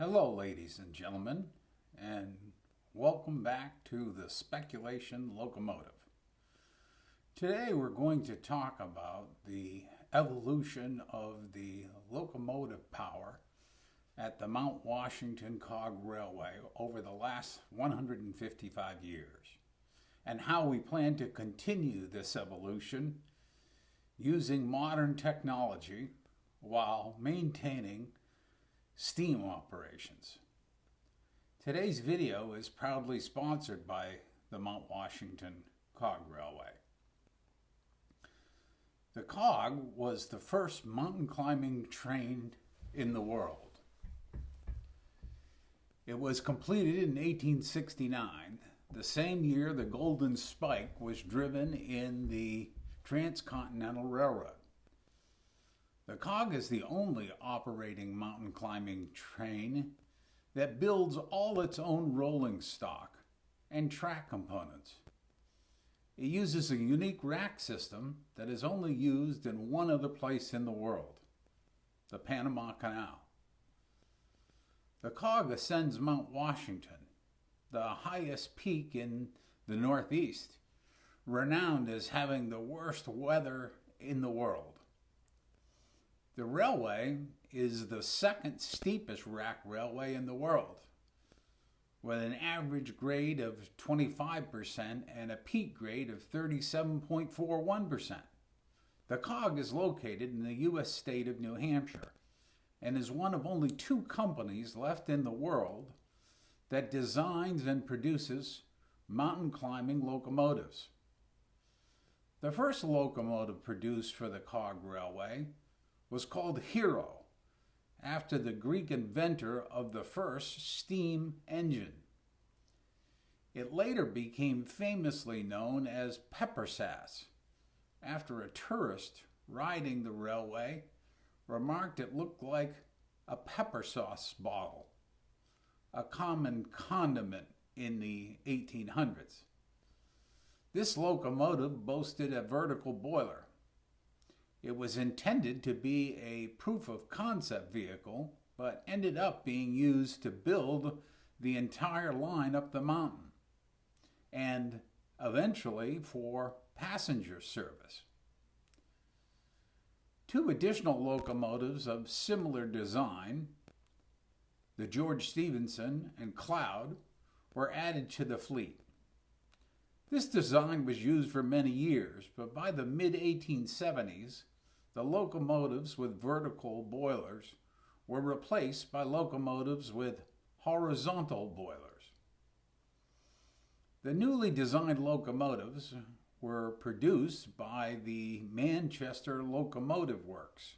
Hello, ladies and gentlemen, and welcome back to the Speculation Locomotive. Today we're going to talk about the evolution of the locomotive power at the Mount Washington Cog Railway over the last 155 years, and how we plan to continue this evolution using modern technology while maintaining steam operations. Today's video is proudly sponsored by the Mount Washington Cog Railway. The Cog was the first mountain climbing train in the world. It was completed in 1869, the same year the Golden Spike was driven in the Transcontinental Railroad. The Cog is the only operating mountain climbing train that builds all its own rolling stock and track components. It uses a unique rack system that is only used in one other place in the world, the Panama Canal. The Cog ascends Mount Washington, the highest peak in the Northeast, renowned as having the worst weather in the world. The railway is the second steepest rack railway in the world, with an average grade of 25% and a peak grade of 37.41%. The Cog is located in the U.S. state of New Hampshire and is one of only two companies left in the world that designs and produces mountain climbing locomotives. The first locomotive produced for the Cog Railway was called Hero, after the Greek inventor of the first steam engine. It later became famously known as Peppersass, after a tourist riding the railway remarked it looked like a pepper sauce bottle, a common condiment in the 1800s. This locomotive boasted a vertical boiler. It was intended to be a proof of concept vehicle, but ended up being used to build the entire line up the mountain, and eventually for passenger service. Two additional locomotives of similar design, the George Stephenson and Laod, were added to the fleet. This design was used for many years, but by the mid-1870s, the locomotives with vertical boilers were replaced by locomotives with horizontal boilers. The newly designed locomotives were produced by the Manchester Locomotive Works,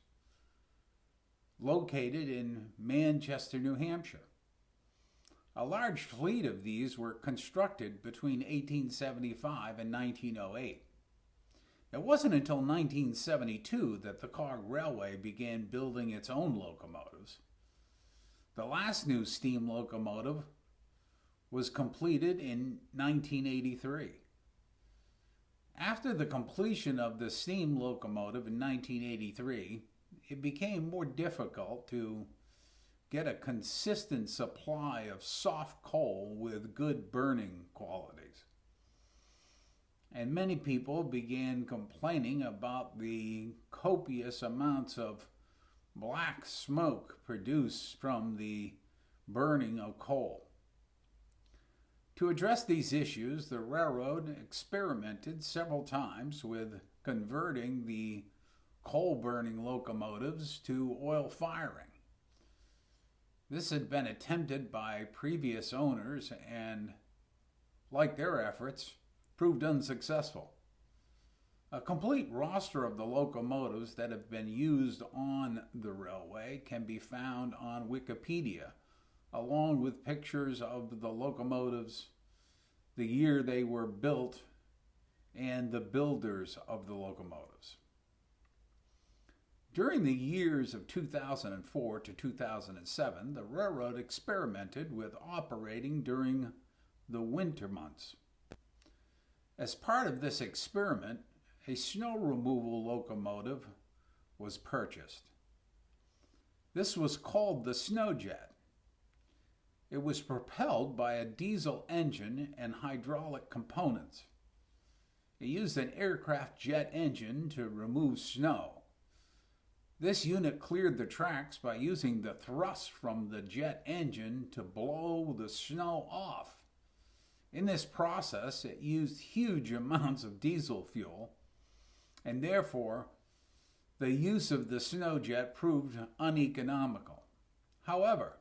located in Manchester, New Hampshire. A large fleet of these were constructed between 1875 and 1908. It wasn't until 1972 that the Cog Railway began building its own locomotives. The last new steam locomotive was completed in 1983. After the completion of the steam locomotive in 1983, it became more difficult to get a consistent supply of soft coal with good burning qualities. And many people began complaining about the copious amounts of black smoke produced from the burning of coal. To address these issues, the railroad experimented several times with converting the coal-burning locomotives to oil firing. This had been attempted by previous owners and, like their efforts, proved unsuccessful. A complete roster of the locomotives that have been used on the railway can be found on Wikipedia, along with pictures of the locomotives, the year they were built, and the builders of the locomotives. During the years of 2004 to 2007, the railroad experimented with operating during the winter months. As part of this experiment, a snow removal locomotive was purchased. This was called the Snowjet It was propelled by a diesel engine and hydraulic components. It used an aircraft jet engine to remove snow. This unit cleared the tracks by using the thrust from the jet engine to blow the snow off. In this process, it used huge amounts of diesel fuel, and therefore, the use of the snow jet proved uneconomical. However,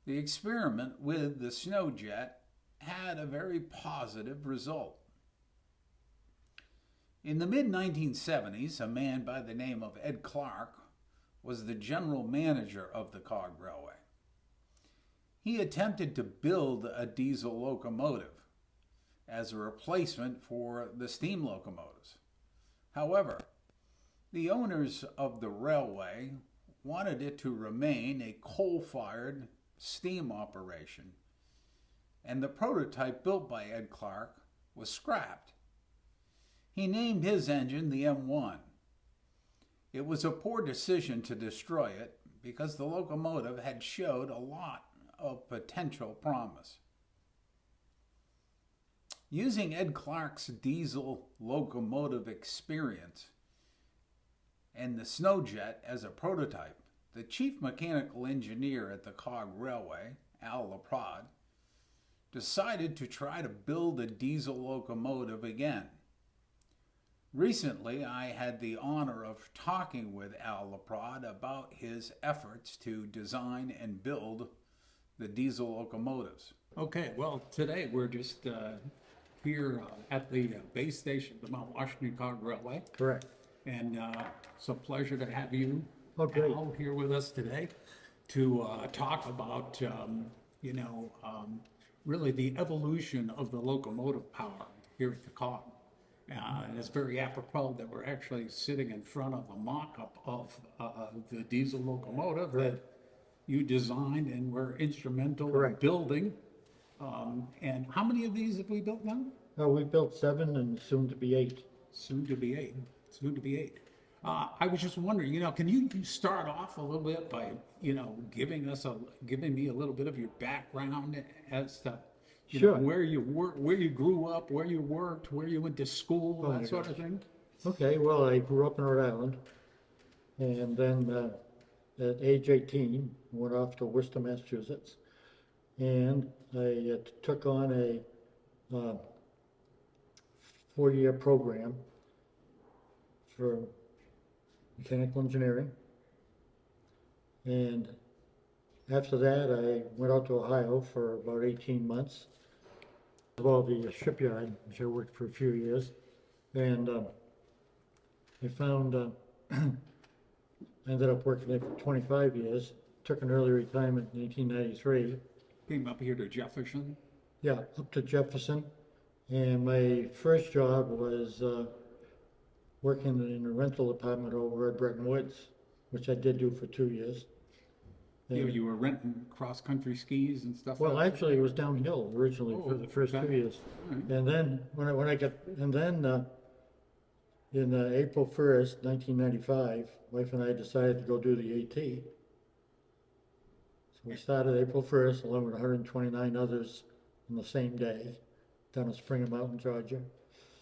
the experiment with the snow jet had a very positive result. In the mid-1970s, a man by the name of Ed Clark was the general manager of the Cog Railway. He attempted to build a diesel locomotive as a replacement for the steam locomotives. However, the owners of the railway wanted it to remain a coal-fired steam operation, and the prototype built by Ed Clark was scrapped. He named his engine the M1. It was a poor decision to destroy it because the locomotive had showed a lot of potential promise. Using Ed Clark's diesel locomotive experience and the snow jet as a prototype, the chief mechanical engineer at the Cog Railway, Laod, decided to try to build a diesel locomotive again. Recently, I had the honor of talking with Laod about his efforts to design and build the diesel locomotives. Okay, well, today we're just here at the base station of the Mount Washington Cog Railway. Correct. And it's a pleasure to have you Okay. Al here with us today to talk about, really the evolution of the locomotive power here at the Cog. And it's very apropos that we're actually sitting in front of a mock-up of the diesel locomotive that you designed and were instrumental in Correct. building. And how many of these have we built now? We've built 7 and soon to be 8. Soon to be 8. Soon to be 8. I was just wondering, can you start off a little bit by, giving me a little bit of your background as to, Sure. where you work, where you grew up, where you worked, where you went to school, Oh, my that sort of gosh. thing? Okay, well, I grew up in Rhode Island, and then at age 18, went off to Worcester, Massachusetts, and I took on a 4-year program for mechanical engineering. And after that, I went out to Ohio for about 18 months. Well, the shipyard, which I worked for a few years. And I found, I ended up working there for 25 years, took an early retirement in 1993. Came up here to Jefferson. Yeah, up to Jefferson. And my first job was working in the rental department over at Bretton Woods, which I did do for 2 years. You were renting cross-country skis and stuff Well, like actually, it was downhill originally for the first okay. 2 years. All right. And then in April 1st, 1995, wife and I decided to go do the AT. So we started April 1st, along with 129 others on the same day, down in Springer Mountain, Georgia.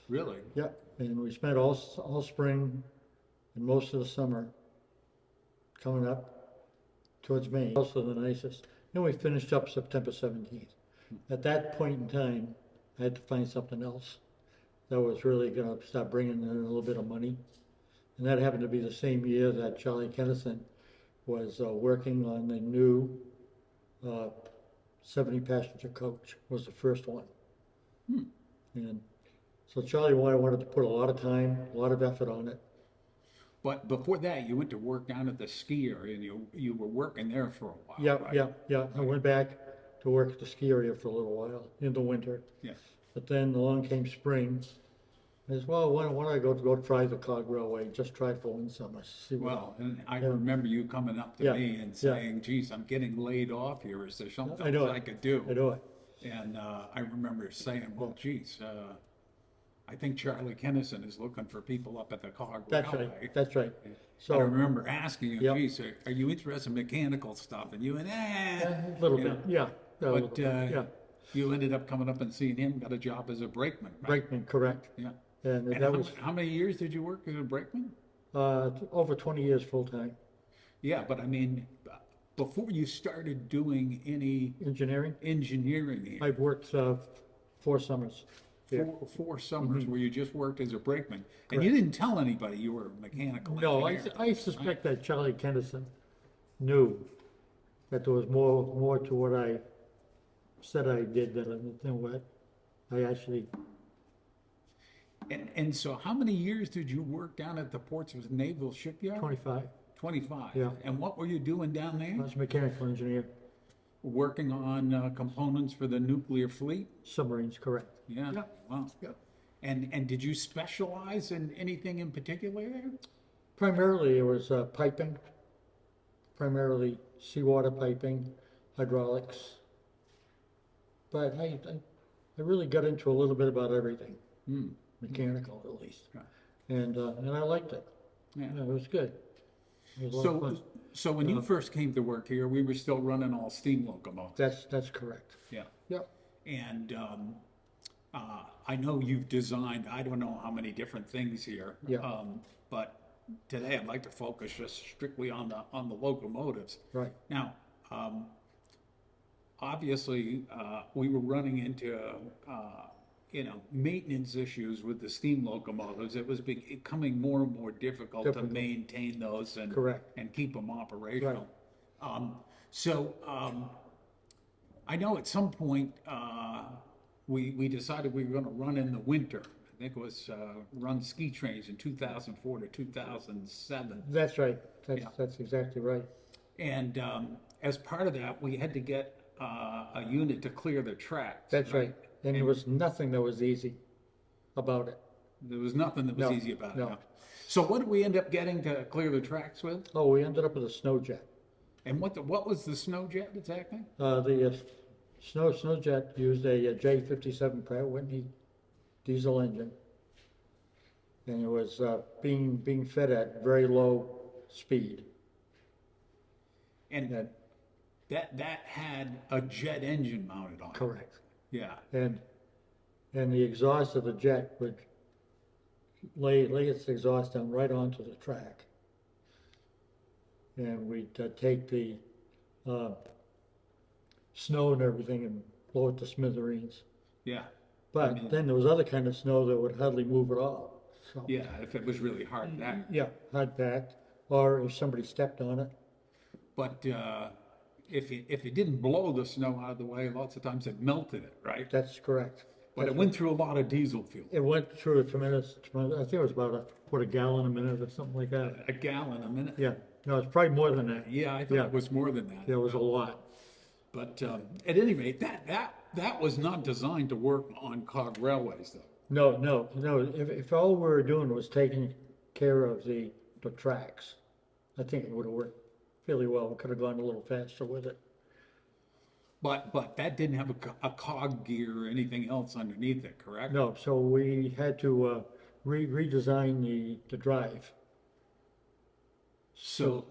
Really? Yep, and we spent all spring and most of the summer coming up towards Maine, also the nicest. Then we finished up September 17th. At that point in time, I had to find something else that was really going to start bringing in a little bit of money. And that happened to be the same year that Charlie Kennison was working on the new 70-passenger coach, was the first one. And so Charlie wanted to put a lot of time, a lot of effort on it. But before that, you went to work down at the ski area, and you were working there for a while. Yeah, right? yeah. I went back to work at the ski area for a little while in the winter. Yeah. But then along came spring. I said, well, why don't I go try the Cog Railway, just try for one summer, see what. Well, and I Yeah. remember you coming up to Yeah, me and yeah. saying, geez, I'm getting laid off here. Is there something I know else it. I could do? I know it. And I remember saying, well, geez, I think Charlie Kennison is looking for people up at the Cog That's Railway. right, that's right. I So, remember asking you, Yep. geez, are you interested in mechanical stuff? And you went, a little you bit, know. yeah. Yeah, a little But bit, yeah. you ended up coming up and seeing him, got a job as a brakeman, right? Brakeman, correct. Yeah. And And that was how many years did you work as a brakeman? over 20 years full-time. Yeah, but I mean, before you started doing any Engineering, engineering here, I've worked 4 summers here. four summers where you just worked as a brakeman, and Correct. you didn't tell anybody you were a mechanical No, engineer. I suspect that Charlie Kennison knew that there was more to what I said I did than what I actually, And so how many years did you work down at the Portsmouth Naval Shipyard? 25. 25. Yeah. And what were you doing down I there? was a mechanical engineer, Working on components for the nuclear fleet? submarines, correct. Yeah. Yeah. Wow. Yeah. And did you specialize in anything in particular there? Primarily, it was piping, primarily seawater piping, hydraulics. But I really got into a little bit about everything, Hmm. mechanical at least. Yeah. And I liked it. Yeah. Yeah, it was good. It was a lot of So, fun. so when you first came to work here, we were still running all steam locomotives. That's correct. Yeah. Yep. And I know you've designed, I don't know how many different things here. Yeah. But today I'd like to focus just strictly on the locomotives. Right. Now, obviously, we were running into maintenance issues with the steam locomotives. It was becoming more and more difficult to Difficult. maintain those and Correct. and keep them operational. So I know at some point we decided we were going to run in the winter. I think it was run ski trains in 2004 to 2007. That's right. Yeah. That's exactly right. And as part of that, we had to get a unit to clear the tracks. That's right. And there was nothing that was easy about it. There was nothing that was No, easy about it. no. No. So what did we end up getting to clear the tracks with? Oh, we ended up with a snow jet. And what was the snow jet exactly? The snow jet used a J57 Pratt Whitney diesel engine, and it was being fed at very low speed. And And that had a jet engine mounted on it. correct. Yeah. And the exhaust of the jet would lay its exhaust down right onto the track, and we'd take the snow and everything and blow it to smithereens. Yeah. But I mean- then there was other kind of snow that would hardly move at all. So, Yeah, if it was really hard packed. yeah, hard packed, or if somebody stepped on it. But if it didn't blow the snow out of the way, lots of times it melted it, right? That's correct. But it went through a lot of diesel fuel. It went through a tremendous, I think it was about a gallon a minute or something like that. A gallon a minute. Yeah, no, it's probably more than that. Yeah, I thought Yeah. it was more than that. There was a lot. But at any rate, that was not designed to work on cog railways, though. No. If all we were doing was taking care of the tracks, I think it would have worked fairly well. We could have gone a little faster with it. But that didn't have a cog gear or anything else underneath it, correct? No, so we had to redesign the drive So,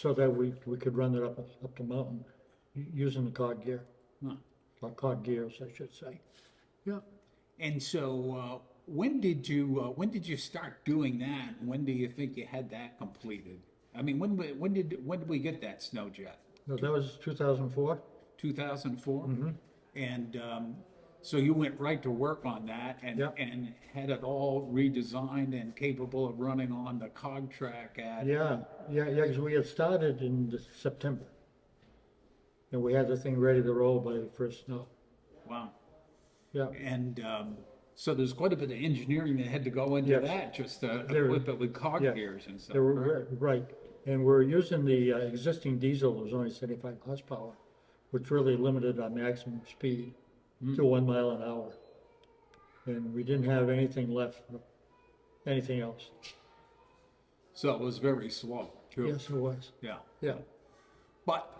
so that we could run it up the mountain using the cog gear, huh. or cog gears, I should say. Yeah. And so when did you start doing that? When do you think you had that completed? I mean, when did we get that snow jet? No, that was 2004. 2004? Mm-hmm. And so you went right to work on that and Yep. and had it all redesigned and capable of running on the cog track at Yeah, because we had started in September. And we had the thing ready to roll by the first snow. wow. Yeah, And so there's quite a bit of engineering that had to go into Yes. that, just to There- equip it with cog yeah. gears and stuff. they were, correct? right. And we're using the existing diesel that was only 75 horsepower, which really limited our maximum speed to 1 mile an hour. And we didn't have anything left, anything else. So it was very slow, too. Yes, it was. Yeah. Yeah. But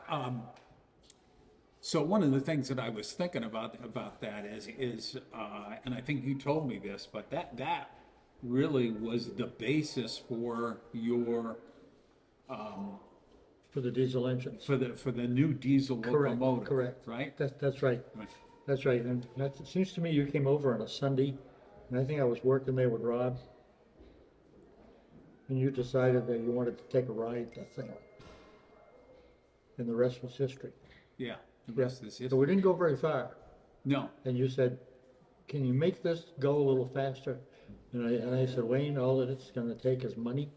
so one of the things that I was thinking about that is and I think you told me this, but that really was the basis for your for the diesel engines. For the new diesel Correct, locomotive. correct. Right? That's right. Right. That's right. And that, it seems to me you came over on a Sunday, and I think I was working there with Rob, and you decided that you wanted to take a ride that thing. And the rest was history. Yeah. The Yeah. rest is So history. we didn't go very far. No. And you said, can you make this go a little faster? And I said, Wayne, all that it's gonna take is money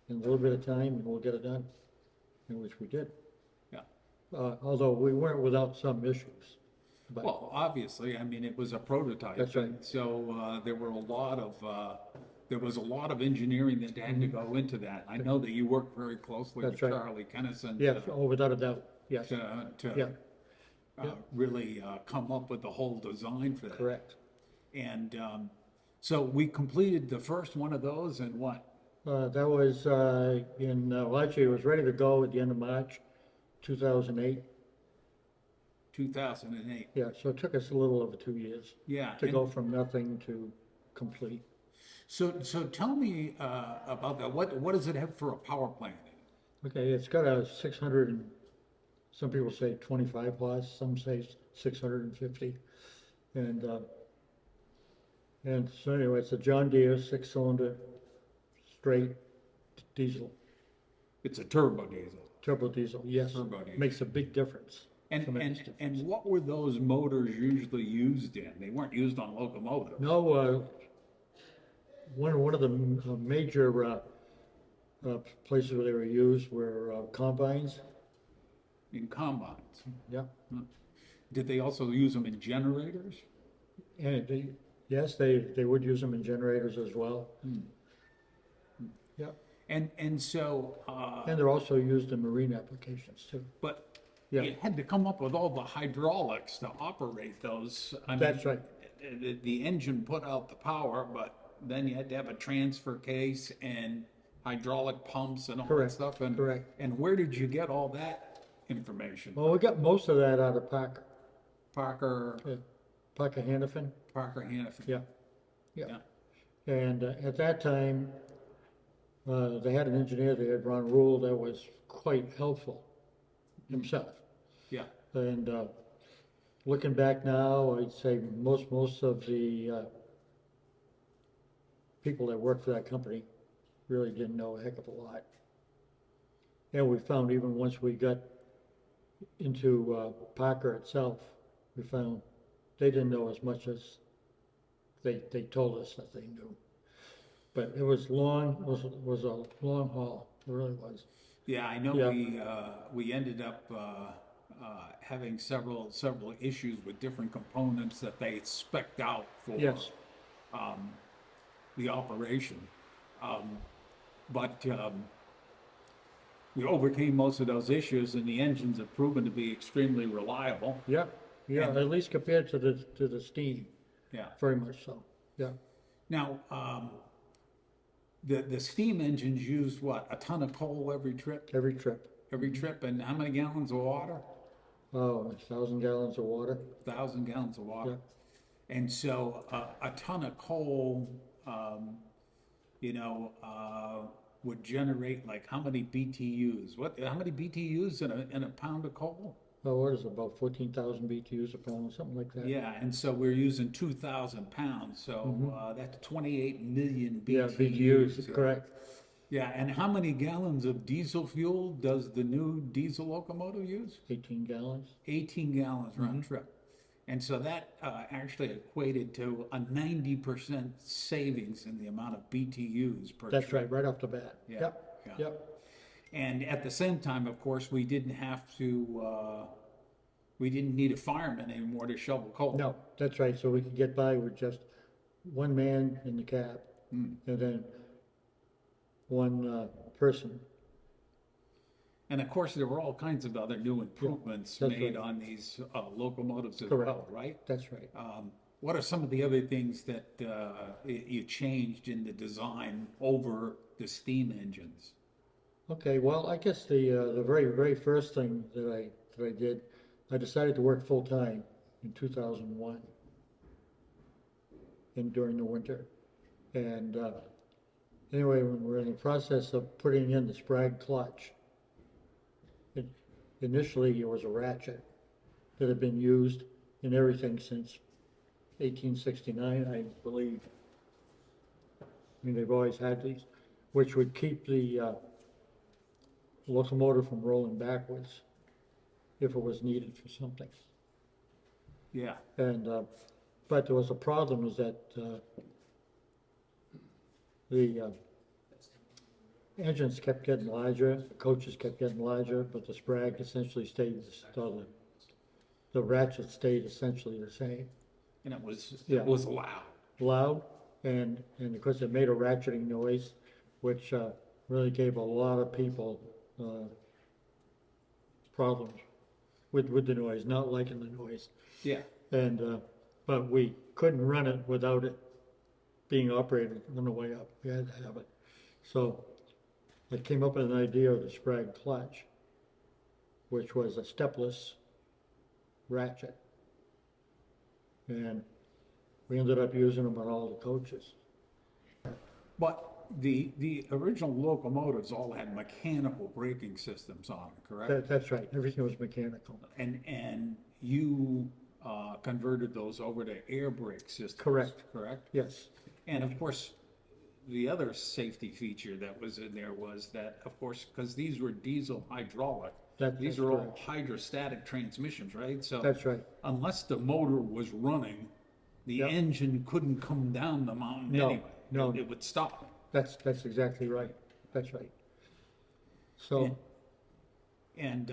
and a little bit of time, and we'll get it done. And which we did. Yeah. Although we weren't without some issues. But Well, obviously, I mean, it was a prototype. That's right. and So there were a lot of there was a lot of engineering that had to go into that. I know that you worked very closely with That's right. Charlie Kennison yes, oh, without a doubt, yes, to yeah, yeah. really come up with the whole design for that. correct. And so we completed the first one of those, and what? That was well, actually, it was ready to go at the end of March, 2008. 2008. Yeah, so it took us a little over 2 years Yeah. to go from nothing to complete. So tell me about that. What does it have for a power plant? Okay, it's got a 600 and some people say 25 horse, some say 650, and so anyway, it's a John Deere 6-cylinder straight diesel, It's a turbo diesel. turbo diesel. Yes, Turbo diesel. makes a big difference. And Tremendous difference. and what were those motors usually used in? They weren't used on locomotives. No, one of the major places where they were used were combines. In combines. Yeah, Did they also use them in generators? and yes, they would use them in generators as well. Yeah, And so, and they're also used in marine applications too. but Yeah. you had to come up with all the hydraulics to operate those. I mean, That's right. The engine put out the power, but then you had to have a transfer case and hydraulic pumps and all that Correct, stuff. And, correct. And where did you get all that information? Well, we got most of that out of Parker, Parker Hannafin. Hannafin. Yeah, Yeah. yeah. And at that time, they had an engineer there, Ron Rule, that was quite helpful himself. Yeah. And looking back now, I'd say most of the people that worked for that company really didn't know a heck of a lot. And we found even once we got into Parker itself, we found they didn't know as much as they told us that they knew. But it was long, was a long haul, it really was. Yeah, I know Yeah. we ended up having several issues with different components that they spec'd out for Yes, the operation. But we overcame most of those issues, and the engines have proven to be extremely reliable. yeah, yeah, And- at least compared to the steam, Yeah. very much so, yeah. Now, the steam engines used what? A ton of coal every trip? Every trip. Every trip, and how many gallons of water? Oh, 1,000 gallons of water. 1,000 gallons of water. And so a ton of coal, would generate like how many BTUs? How many BTUs in a pound of coal? Oh, what is it, about 14,000 BTUs a pound, something like that? Yeah, and so we're using 2,000 pounds, so that's 28 million BTUs. Yeah, BTUs, correct. Yeah, and how many gallons of diesel fuel does the new diesel locomotive use? 18 gallons. 18 gallons round trip. And so that actually equated to a 90% savings in the amount of BTUs per That's trip. right off the bat. Yeah, Yep, yeah. yep. And at the same time, of course, we didn't need a fireman anymore to shovel coal. No, that's right, so we could get by with just one man in the cab, and then one person. And of course, there were all kinds of other new improvements that's made right. on these locomotives as Correct. well, right? That's right. What are some of the other things that you changed in the design over the steam engines? Okay, well, I guess the very, very first thing that I did, I decided to work full-time in 2001, during the winter. And anyway, when we're in the process of putting in the Sprague clutch, Initially, it was a ratchet that had been used in everything since 1869, I believe. I mean, they've always had these, which would keep the locomotive from rolling backwards if it was needed for something. Yeah. And but there was a problem, is that the engines kept getting larger, the coaches kept getting larger, but the sprag essentially stayed, the ratchet stayed essentially the same. And it was Yeah. loud. Loud, and of course it made a ratcheting noise, which really gave a lot of people problems with the noise, not liking the noise. Yeah. And but we couldn't run it without it being operated on the way up. We had to have it. So I came up with an idea of the sprag clutch, which was a stepless ratchet. And we ended up using them on all the coaches. But the original locomotives all had mechanical braking systems on them, correct? That's right. Everything was mechanical. And you converted those over to air brake systems. Correct. Correct? Yes. And of course, the other safety feature that was in there was that, of course, because these were diesel hydraulic, these That's are all correct. hydrostatic transmissions, right? So That's right. unless the motor was running, the Yep. engine couldn't come down the mountain No, anyway. no. It would stop. That's exactly right. That's right. So And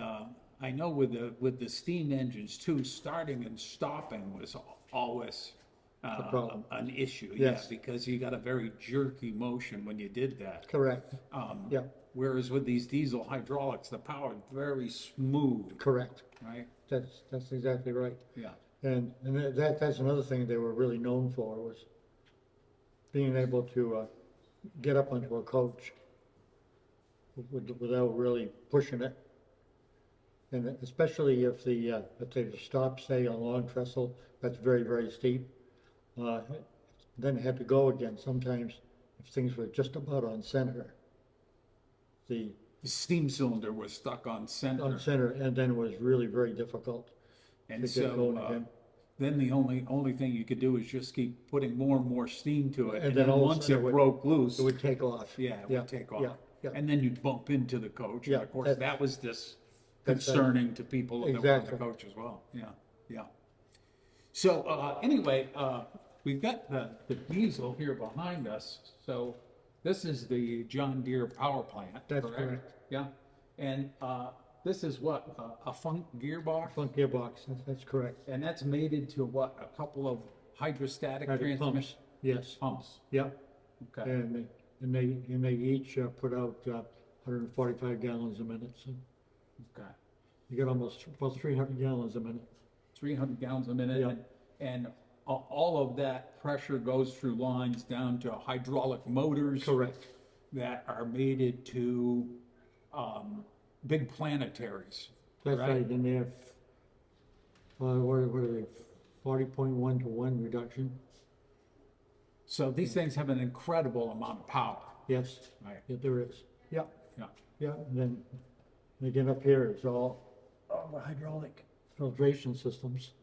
I know with the steam engines too, starting and stopping was always problem. an issue. Yes. Yeah, because you got a very jerky motion when you did that. correct. Yeah. Whereas with these diesel hydraulics, the power is very smooth, Correct. right? That's exactly right. Yeah. And that's another thing they were really known for, was being able to get up onto a coach without really pushing it. And especially if they stop, say, on long trestle, that's very, very steep. Then had to go again. Sometimes if things were just about on center, the The steam cylinder was stuck on center. and then it was really very difficult And to get going so again. then the only thing you could do is just keep putting more and more steam to it. And And then then all of a once sudden it it would- broke loose, It would take off. yeah, it Yeah, would take off. yeah, yeah. And then you'd bump into the coach. And Yeah, of course, that- that was just that's right. concerning to people that were on the Exactly. coach as well. Yeah, yeah. So anyway, we've got the diesel here behind us. So this is the John Deere power plant. That's correct. Yeah. And this is what, a Funk gearbox? Front gearbox, that's correct. And that's mated to what, a couple of hydrostatic Had pumps, transmission yes, pumps? yeah. Okay. And they each put out 145 gallons a minute, so Okay. you get almost about 300 gallons a minute. 300 gallons a minute. Yeah. And all of that pressure goes through lines down to hydraulic motors. Correct. That are mated to big planetaries. That's Right. right, and they have, what are they, 40.1 to 1 reduction? So these things have an incredible amount of power. Yes, Right. yeah, there is. Yeah, Yeah. yeah, and then again up here, it's all the hydraulic filtration systems.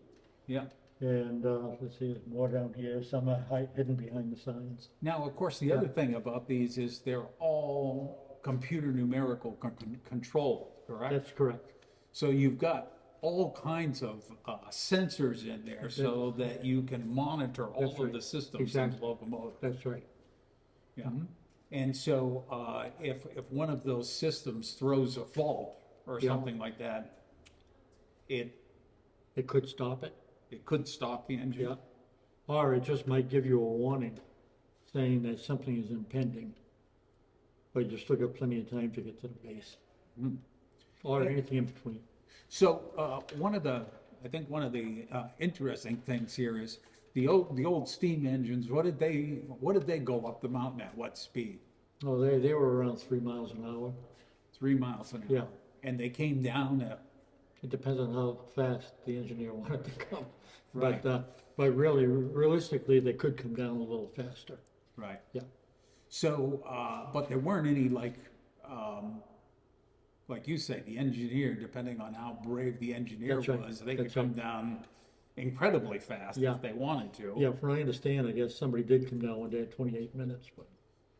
Yeah. And let's see, there's more down here, some are hidden behind the signs. Now, of course, the other thing about these is they're all computer numerical controlled, correct? That's correct. So you've got all kinds of sensors in there so that you can monitor all That's of right. the systems in Exactly. the locomotive. That's right. Yeah. And so if one of those systems throws a fault or Yeah. something like that, it It could stop it, could stop the engine. yeah. Or it just might give you a warning saying that something is impending. But you still got plenty of time to get to the base. Or anything in between. So I think one of the interesting things here is the old steam engines. What did they go up the mountain at? What speed? Oh, they were around 3 miles an hour. 3 miles an hour. Yeah. And they came down at, It depends on how fast the engineer wanted to come. Right. But really, realistically, they could come down a little faster. right. Yeah. So, but there weren't any like you say, the engineer, depending on how brave the engineer That's right. was, they could That's come right. down incredibly fast Yeah. if they wanted to. Yeah, from what I understand, I guess somebody did come down one day at 28 minutes, but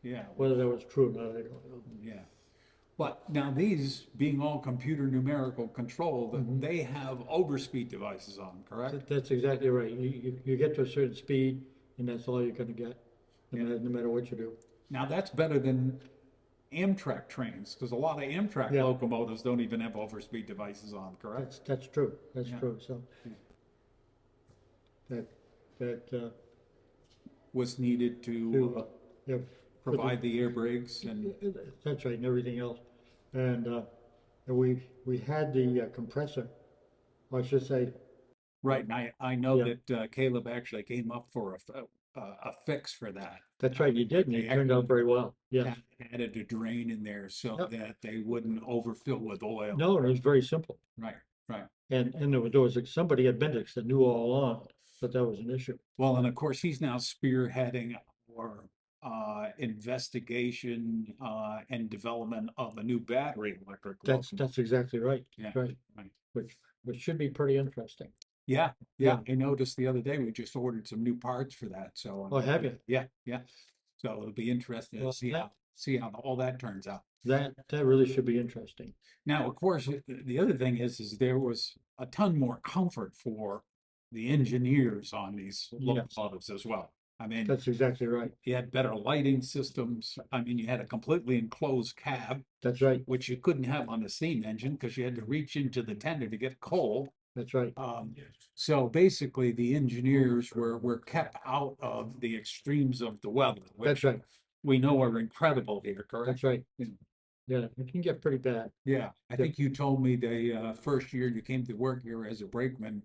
Yeah. whether that was true or not, I don't know. Yeah. But now these, being all computer numerical controlled, Mm-hmm. they have overspeed devices on them, correct? That's exactly right. You get to a certain speed, and that's all you're gonna get, Yeah. no matter what you do. Now that's better than Amtrak trains, because a lot of Amtrak Yeah. locomotives don't even have overspeed devices on them, correct? That's true, that's Yeah. true, so. That, Was needed to yeah, for the- provide the air brakes and, That's right, and everything else. And we had the compressor, or I should say, right, and I know Yeah. that Caleb actually came up for a fix for that. that's right, you did, and They it turned out actually very well, yes. added a drain in there so Yep. that they wouldn't overfill with oil. No, it was very simple. Right, right. And there was somebody at Bendix that knew all along that that was an issue. Well, and of course, he's now spearheading our investigation and development of a new battery electric locomotive. That's exactly right, Yeah, right, right. which should be pretty interesting. Yeah, I noticed the other day we just ordered some new parts for that. So Oh, have you? yeah, yeah. So it'll be interesting to Well, see how all that turns out. That really should be interesting. Now, of course, the other thing is there was a ton more comfort for the engineers on these Yes. locomotives as well. I mean, That's exactly right. you had better lighting systems. I mean, you had a completely enclosed cab, That's right. which you couldn't have on a steam engine because you had to reach into the tender to get coal. That's right. So basically, the engineers were kept out of the extremes of the weather, That's which right. we know are incredible here, correct? That's right. Yeah. Yeah, it can get pretty bad. Yeah, I think you told me the first year you came to work here as a brakeman,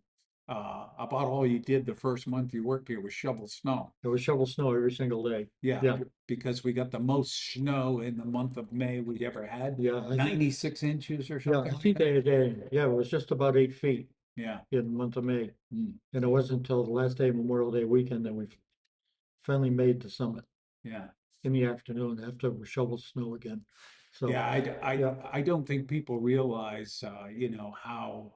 about all you did the first month you worked here was shovel snow. It was shovel snow every single day. Yeah, Yeah. because we got the most snow in the month of May we ever had. Yeah, I think, 96 inches or yeah, something I like think that. yeah, it was just about 8 feet Yeah. in the month of May. Mm. And it wasn't until the last day of Memorial Day weekend that we finally made the summit Yeah. in the afternoon after we shoveled snow again. So, Yeah, yeah. I don't think people realize, how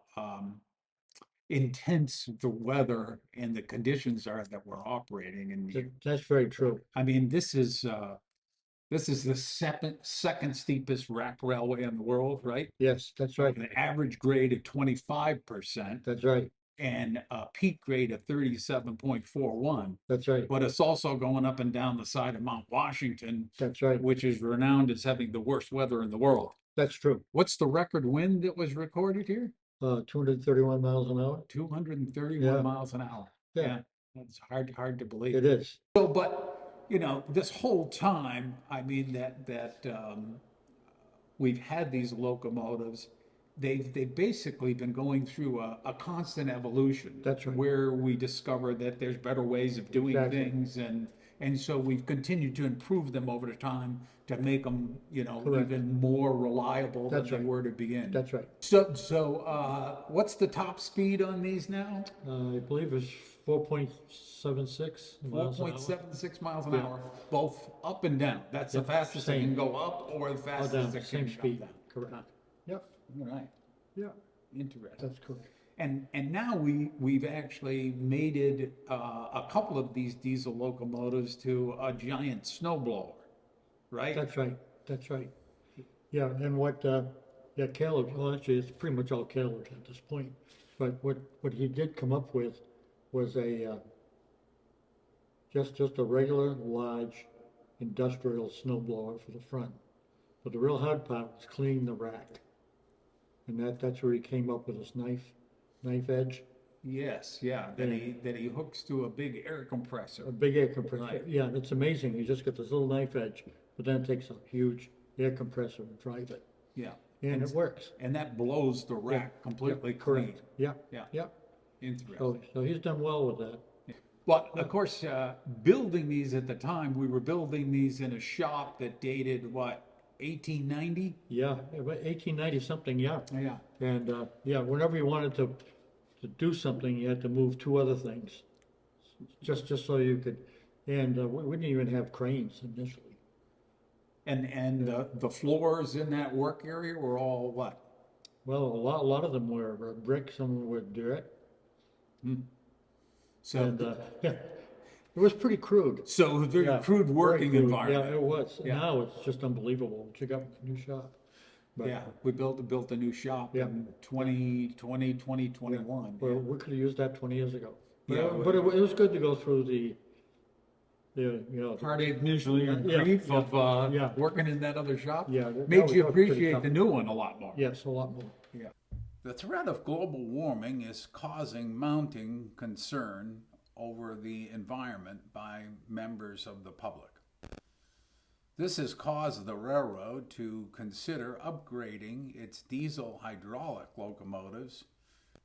intense the weather and the conditions are that we're operating in here. That's very true. I mean, this is the second steepest rack railway in the world, right? Yes, that's right. With an average grade of 25% That's right. and a peak grade of 37.41. That's right. But it's also going up and down the side of Mount Washington, That's right. which is renowned as having the worst weather in the world. That's true. What's the record wind that was recorded here? 231 miles an hour. 231 Yeah. miles an hour. Yeah. That's hard to believe. It is. So, but this whole time, I mean that we've had these locomotives, they've basically been going through a constant evolution. That's right. Where we discover that there's better ways of doing Exactly. things, and so we've continued to improve them over the time to make them, Correct. even more reliable than That's they right. were to begin. That's right. So what's the top speed on these now? I believe it's 4.76 miles an hour. 4.76 miles an Yeah. hour, both up and down. That's the Yep, fastest they same. can go up or the All fastest down, they same can come speed. down. Correct. Yep. All right, Yeah. interesting. That's correct. And now we've actually mated a couple of these diesel locomotives to a giant snowblower, right? That's right. That's right. Yeah, and Caleb, well, actually, it's pretty much all Caleb at this point. But what he did come up with was just a regular large industrial snowblower for the front. But the real hard part was cleaning the rack. And that's where he came up with his knife edge, Yes, yeah, that he hooks to a big air compressor. a big air compressor. Right. Yeah, it's amazing. You just got this little knife edge, but then it takes a huge air compressor and drive it. Yeah, And it works. and that blows the rack completely Yeah, clean. correct. Yeah, Yeah, yeah. interesting. So he's done well with that. But of course, building these at the time, we were building these in a shop that dated what, 1890? Yeah, 1890 something, yeah. Yeah. And whenever you wanted to do something, you had to move two other things, just so you could. And we didn't even have cranes initially. And the floors in that work area were all what? Well, a lot of them were brick, some were dirt, So, and yeah, it was pretty crude. so a very Yeah, crude very working crude. environment. Yeah, it was. Yeah. Now it's just unbelievable. Check out the new shop. But, Yeah, we built a new shop Yeah. in 2021. Well, we could have used that 20 years ago. But, Yeah, it was good to go through the Heartache, misery, and Yeah, grief yeah, of yeah. working in that other shop. Yeah, Made that you was pretty appreciate tough. the new one a lot more. Yes, a lot more. Yeah. The threat of global warming is causing mounting concern over the environment by members of the public. This has caused the railroad to consider upgrading its diesel hydraulic locomotives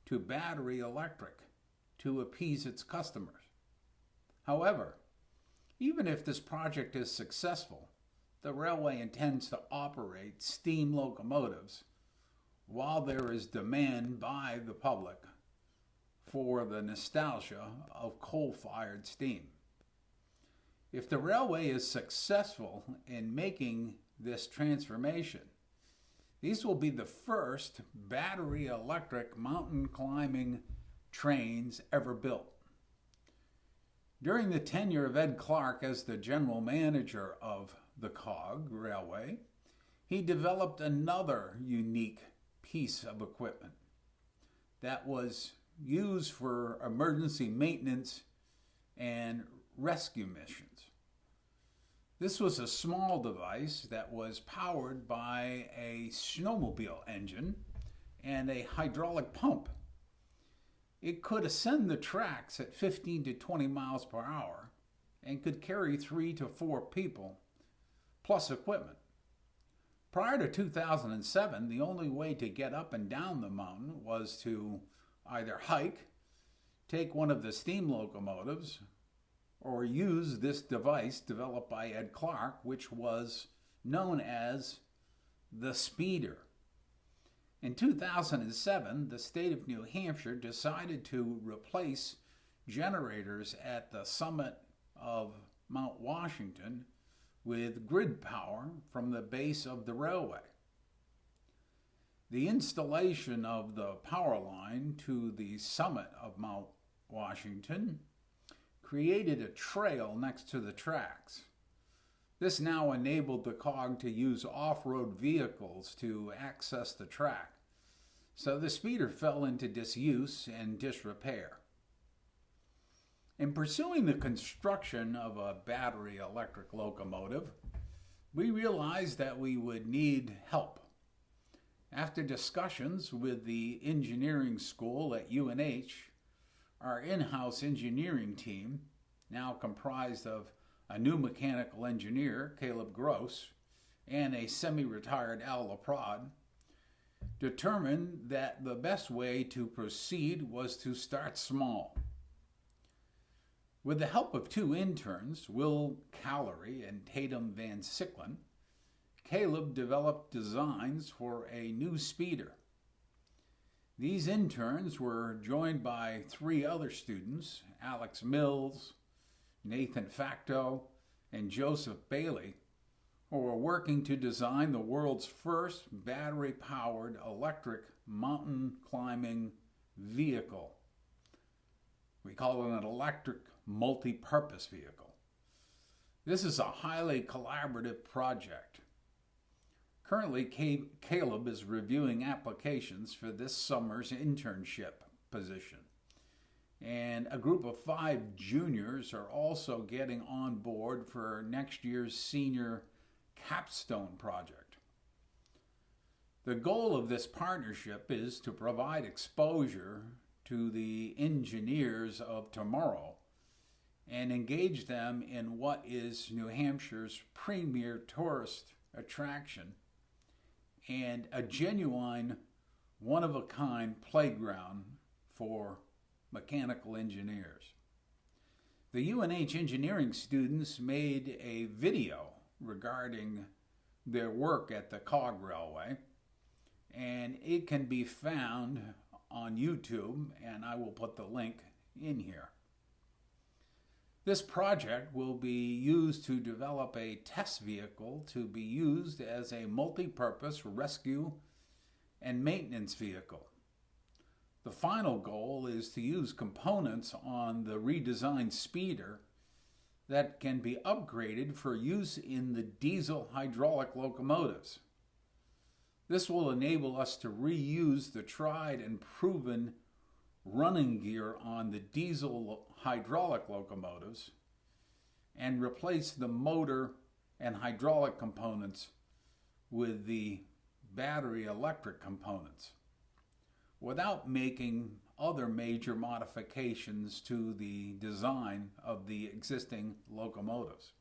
to battery electric to appease its customers. However, even if this project is successful, the railway intends to operate steam locomotives while there is demand by the public for the nostalgia of coal-fired steam. If the railway is successful in making this transformation, these will be the first battery electric mountain climbing trains ever built. During the tenure of Ed Clark as the general manager of the Cog Railway, he developed another unique piece of equipment that was used for emergency maintenance and rescue missions. This was a small device that was powered by a snowmobile engine and a hydraulic pump. It could ascend the tracks at 15 to 20 miles per hour and could carry 3 to 4 people, plus equipment. Prior to 2007, the only way to get up and down the mountain was to either hike, take one of the steam locomotives, or use this device developed by Ed Clark, which was known as the speeder. In 2007, the state of New Hampshire decided to replace generators at the summit of Mount Washington with grid power from the base of the railway. The installation of the power line to the summit of Mount Washington created a trail next to the tracks. This now enabled the cog to use off-road vehicles to access the track, so the speeder fell into disuse and disrepair. In pursuing the construction of a battery electric locomotive, we realized that we would need help. After discussions with the engineering school at UNH, our in-house engineering team, now comprised of a new mechanical engineer, Caleb Gross, and a semi-retired Al LaPrade, determined that the best way to proceed was to start small. With the help of 2 interns, Will Callery and Tatum Van Sicklen, Caleb developed designs for a new speeder. These interns were joined by 3 other students, Alex Mills, Nathan Facto, and Joseph Bailey, who were working to design the world's first battery-powered electric mountain climbing vehicle. We call it an electric multi-purpose vehicle. This is a highly collaborative project. Currently, Caleb is reviewing applications for this summer's internship position. And a group of 5 juniors are also getting on board for next year's senior capstone project. The goal of this partnership is to provide exposure to the engineers of tomorrow and engage them in what is New Hampshire's premier tourist attraction and a genuine, one-of-a-kind playground for mechanical engineers. The UNH engineering students made a video regarding their work at the Cog Railway, and it can be found on YouTube, and I will put the link in here. This project will be used to develop a test vehicle to be used as a multi-purpose rescue and maintenance vehicle. The final goal is to use components on the redesigned speeder that can be upgraded for use in the diesel hydraulic locomotives. This will enable us to reuse the tried and proven running gear on the diesel hydraulic locomotives and replace the motor and hydraulic components with the battery electric components without making other major modifications to the design of the existing locomotives.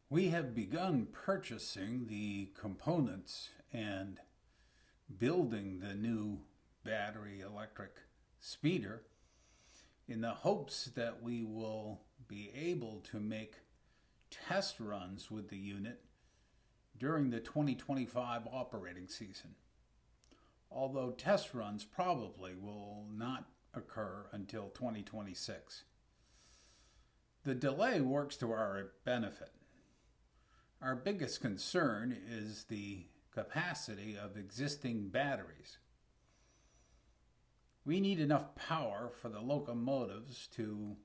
We have begun purchasing the components and building the new battery electric speeder in the hopes that we will be able to make test runs with the unit during the 2025 operating season, although test runs probably will not occur until 2026. The delay works to our benefit. Our biggest concern is the capacity of existing batteries. We need enough power for the locomotives to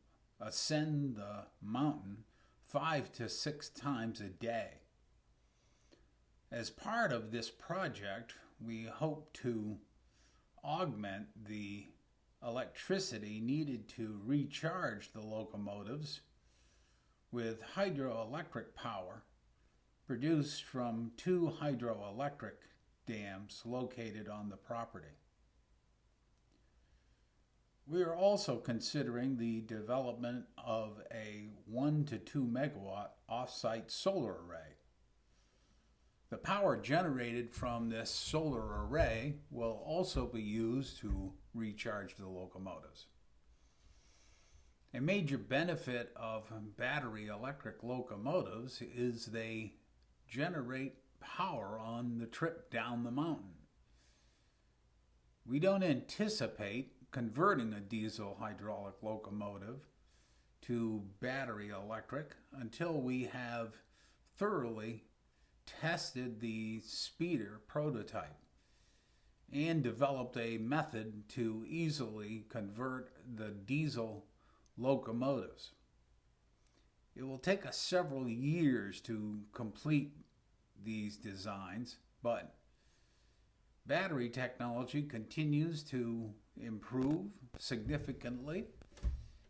ascend the mountain 5 to 6 times a day. As part of this project, we hope to augment the electricity needed to recharge the locomotives with hydroelectric power produced from 2 hydroelectric dams located on the property. We are also considering the development of a 1 to 2 megawatt off-site solar array. The power generated from this solar array will also be used to recharge the locomotives. A major benefit of battery electric locomotives is they generate power on the trip down the mountain. We don't anticipate converting a diesel hydraulic locomotive to battery electric until we have thoroughly tested the speeder prototype and developed a method to easily convert the diesel locomotives. It will take us several years to complete these designs, but battery technology continues to improve significantly,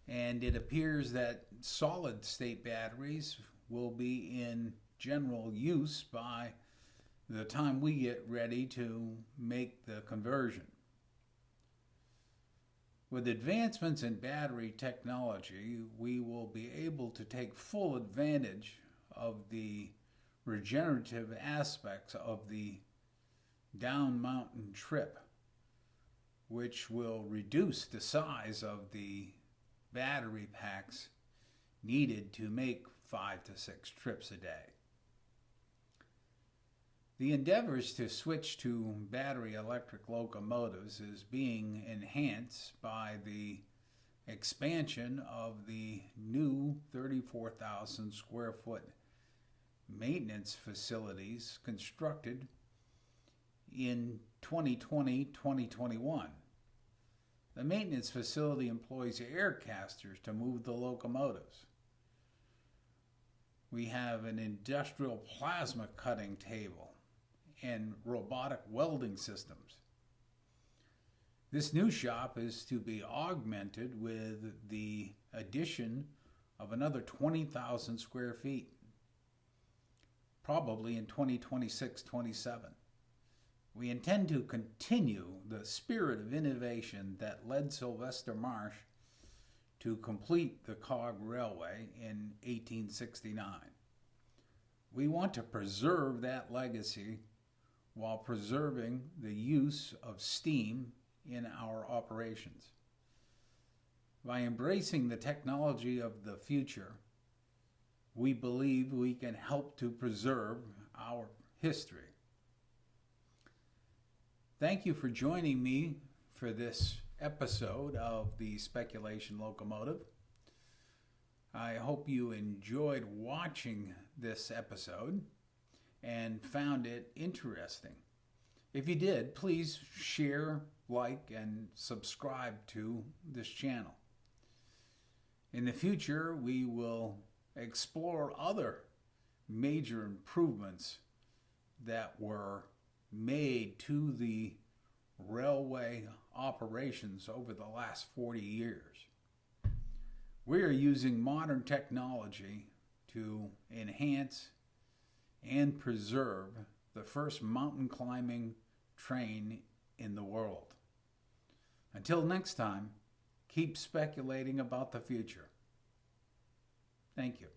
and it appears that solid-state batteries will be in general use by the time we get ready to make the conversion. With advancements in battery technology, we will be able to take full advantage of the regenerative aspects of the down mountain trip, which will reduce the size of the battery packs needed to make 5 to 6 trips a day. The endeavors to switch to battery electric locomotives is being enhanced by the expansion of the new 34,000 square foot maintenance facilities constructed in 2020-2021. The maintenance facility employs air casters to move the locomotives. We have an industrial plasma cutting table and robotic welding systems. This new shop is to be augmented with the addition of another 20,000 square feet, probably in 2026-27. We intend to continue the spirit of innovation that led Sylvester Marsh to complete the Cog Railway in 1869. We want to preserve that legacy while preserving the use of steam in our operations. By embracing the technology of the future, we believe we can help to preserve our history. Thank you for joining me for this episode of the Speculation Locomotive. I hope you enjoyed watching this episode and found it interesting. If you did, please share, like, and subscribe to this channel. In the future, we will explore other major improvements that were made to the railway operations over the last 40 years. We are using modern technology to enhance and preserve the first mountain climbing train in the world. Until next time, keep speculating about the future. Thank you.